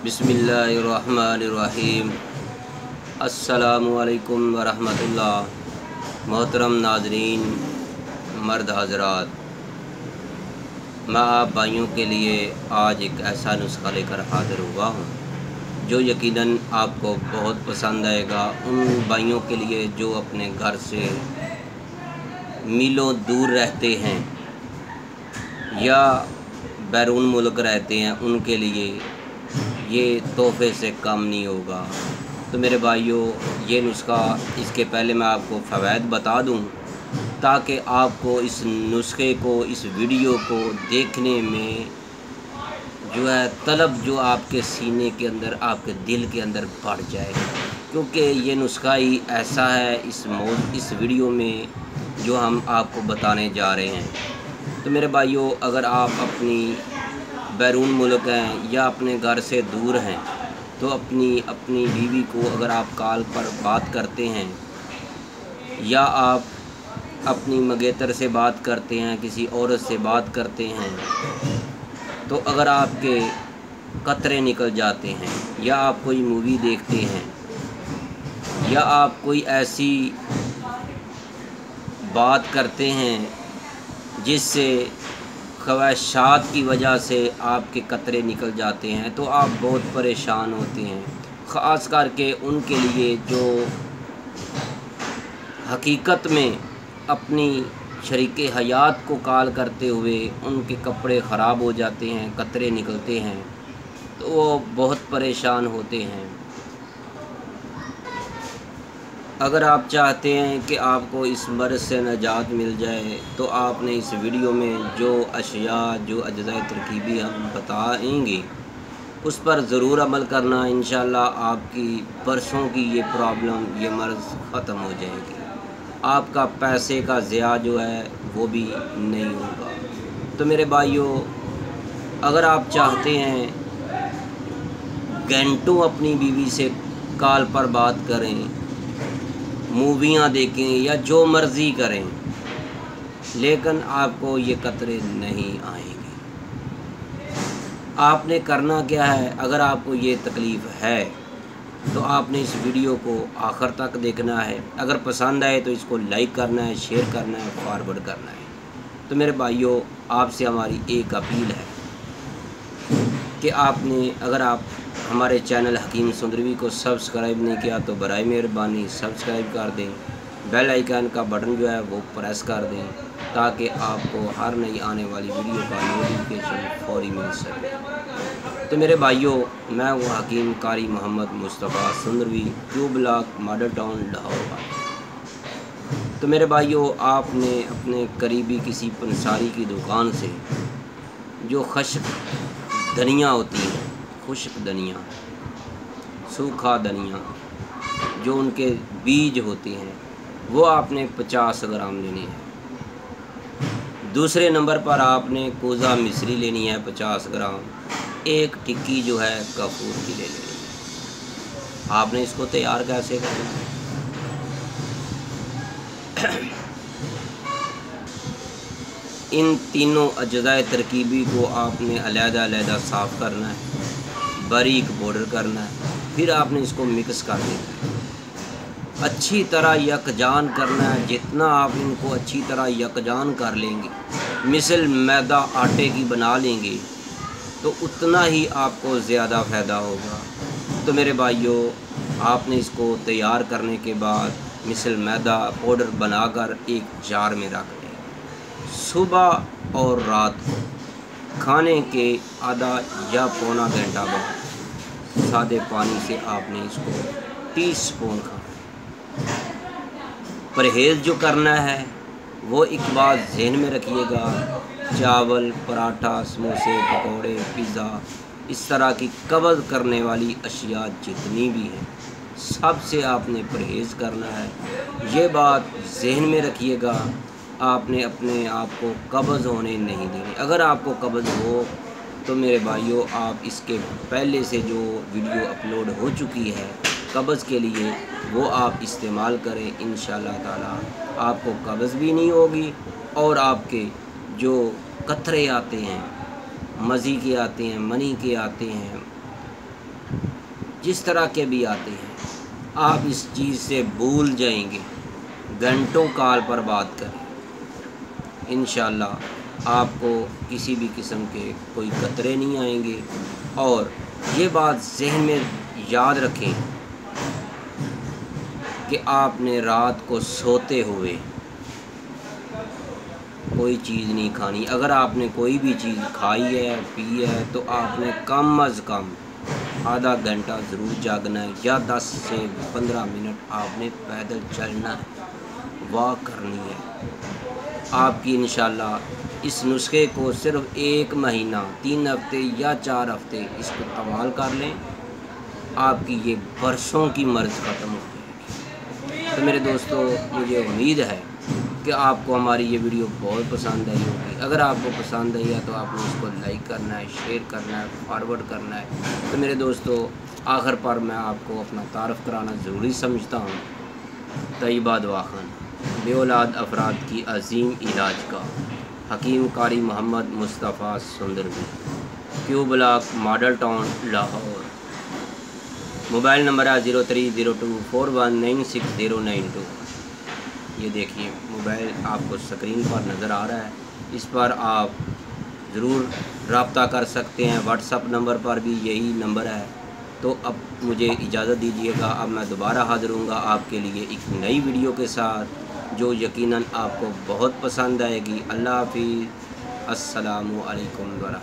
बिस्मिल्लाहिर्रहमानिर्रहीम। अस्सलामुअलैकुम वरहमतुल्लाह। मोहतरम नाज़रीन, मर्द हज़रात, मैं आप भाइयों के लिए आज एक ऐसा नुस्खा लेकर हाज़िर हुआ हूँ जो यकीनन आपको बहुत पसंद आएगा। उन भाइयों के लिए जो अपने घर से मीलों दूर रहते हैं या बैरून मुल्क रहते हैं, उनके लिए ये तोहफे से कम नहीं होगा। तो मेरे भाइयों, ये नुस्खा, इसके पहले मैं आपको फ़वाइद बता दूं ताकि आपको इस नुस्खे को, इस वीडियो को देखने में जो है तलब जो आपके सीने के अंदर, आपके दिल के अंदर बढ़ जाए, क्योंकि ये नुस्खा ही ऐसा है इस वीडियो में जो हम आपको बताने जा रहे हैं। तो मेरे भाइयों, अगर आप अपनी बैरून मुल्क हैं या अपने घर से दूर हैं तो अपनी बीवी को अगर आप कॉल पर बात करते हैं या आप अपनी मंगेतर से बात करते हैं, किसी औरत से बात करते हैं, तो अगर आपके कतरे निकल जाते हैं या आप कोई मूवी देखते हैं या आप कोई ऐसी बात करते हैं जिससे ख्वाहिशात की वजह से आपके कतरे निकल जाते हैं, तो आप बहुत परेशान होते हैं। ख़ास करके उनके लिए जो हकीकत में अपनी शरीके हयात को कॉल करते हुए उनके कपड़े ख़राब हो जाते हैं, कतरे निकलते हैं, तो वो बहुत परेशान होते हैं। अगर आप चाहते हैं कि आपको इस मर्ज़ से निजात मिल जाए तो आपने इस वीडियो में जो अशिया, जो अज्ज़ाए तरकीबी हम बताएंगे उस पर ज़रूर अमल करना। इंशाअल्लाह आपकी परसों की ये प्रॉब्लम, ये मर्ज़ ख़त्म हो जाएगी। आपका पैसे का ज़िया जो है वो भी नहीं होगा। तो मेरे भाइयों, अगर आप चाहते हैं घंटों अपनी बीवी से कॉल पर बात करें, मूवियाँ देखें या जो मर्ज़ी करें, लेकिन आपको ये कतरे नहीं आएंगे। आपने करना क्या है, अगर आपको ये तकलीफ़ है तो आपने इस वीडियो को आखिर तक देखना है। अगर पसंद आए तो इसको लाइक करना है, शेयर करना है, फॉरवर्ड करना है। तो मेरे भाइयों, आपसे हमारी एक अपील है कि अगर आप हमारे चैनल हकीम सुंदरवी को सब्सक्राइब नहीं किया तो बराए मेहरबानी सब्सक्राइब कर दें। बेल आइकन का बटन जो है वो प्रेस कर दें ताकि आपको हर नई आने वाली वीडियो का नोटिफिकेशन फौरी मिल सके। तो मेरे भाइयों, मैं वो Hakeem Qari Mohammad Mustafa Sundarvi, Q block, model town, Lahore. तो मेरे भाइयों, आपने अपने करीबी किसी पंसारी की दुकान से जो खुश्क धनिया होती है, खुश्क धनिया, सूखा धनिया, जो उनके बीज होते हैं, वो आपने 50 ग्राम लेने हैं। दूसरे नंबर पर आपने कोज़ा मिश्री लेनी है 50 ग्राम। एक टिक्की जो है कपूर की ले लेनी है। आपने इसको तैयार कैसे करना है? इन तीनों अज्ज़ाए तरकीबी को आपने अलहदा साफ़ करना है, बारीक पाउडर करना है, फिर आपने इसको मिक्स कर देना है, अच्छी तरह यकजान करना है। जितना आप इनको अच्छी तरह यकजान कर लेंगे, मिसल मैदा आटे की बना लेंगे, तो उतना ही आपको ज़्यादा फ़ायदा होगा। तो मेरे भाइयों, आपने इसको तैयार करने के बाद मिसल मैदा पाउडर बनाकर एक जार में रख दें। सुबह और रात को खाने के आधा या पौना घंटा बाद सादे पानी से आपने इसको टीस्पून खाना। परहेज़ जो करना है वो एक बात ज़हन में रखिएगा, चावल, पराठा, समोसे, पकौड़े, पिज़्ज़ा, इस तरह की कब्ज़ करने वाली अशिया जितनी भी हैं, सबसे आपने परहेज़ करना है। ये बात ज़हन में रखिएगा, आपने अपने आप को कब्ज़ होने नहीं देनी। अगर आपको कब्ज़ हो तो मेरे भाइयों, आप इसके पहले से जो वीडियो अपलोड हो चुकी है कब्ज़ के लिए, वो आप इस्तेमाल करें। इंशाअल्लाह ताला आपको कब्ज़ भी नहीं होगी और आपके जो कतरे आते हैं, मज़ी के आते हैं, मनी के आते हैं, جس طرح کے بھی آتے ہیں، آپ اس چیز سے بھول جائیں گے، گھنٹوں کال پر بات کریں، انشاءاللہ آپ کو کسی بھی قسم کے کوئی قطرے نہیں آئیں گے۔ اور یہ بات ذہن میں یاد رکھیں کہ آپ نے رات کو سوتے ہوئے کوئی چیز نہیں کھانی۔ اگر آپ نے کوئی بھی چیز کھائی ہے، پی ہے، تو آپ نے کم از کم آدھا گھنٹہ ضرور جاگنا ہے، یا 10 سے 15 منٹ آپ نے پیدل چلنا ہے، واک کرنی ہے۔ آپ کی انشاءاللہ اس نسخے کو صرف 1 مہینہ، 3 ہفتے یا 4 ہفتے اس کو استعمال کر لیں، آپ کی یہ برسوں کی مرض ختم ہو جائے گی۔ تو میرے دوستو، مجھے امید ہے کہ آپ کو ہماری یہ ویڈیو بہت پسند آئی ہوگی۔ اگر آپ کو پسند آئی ہے تو آپ نے اس کو لائک کرنا ہے، شیئر کرنا ہے، فارورڈ کرنا ہے۔ تو میرے دوستو، آخر پر میں آپ کو اپنا تعارف کرانا ضروری سمجھتا ہوں۔ طیبہ دواخانہ بے اولاد افراد کی عظیم علاج کا Hakeem Qari Mohammad Mustafa Sundarvi, Q block, model town, Lahore. Mobile number ہے 0302419692۔ یہ دیکھیے موبائل آپ کو سکرین پر نظر آ رہا ہے، اس پر آپ ضرور رابطہ کر سکتے ہیں۔ واٹس اپ نمبر پر بھی یہی نمبر ہے۔ تو اب مجھے اجازت دیجیے گا، اب میں دوبارہ حاضر ہوں گا آپ کے لیے ایک نئی ویڈیو کے ساتھ جو یقیناً آپ کو بہت پسند آئے گی۔ اللہ حافظ، السلام علیکم ورحمۃ اللہ۔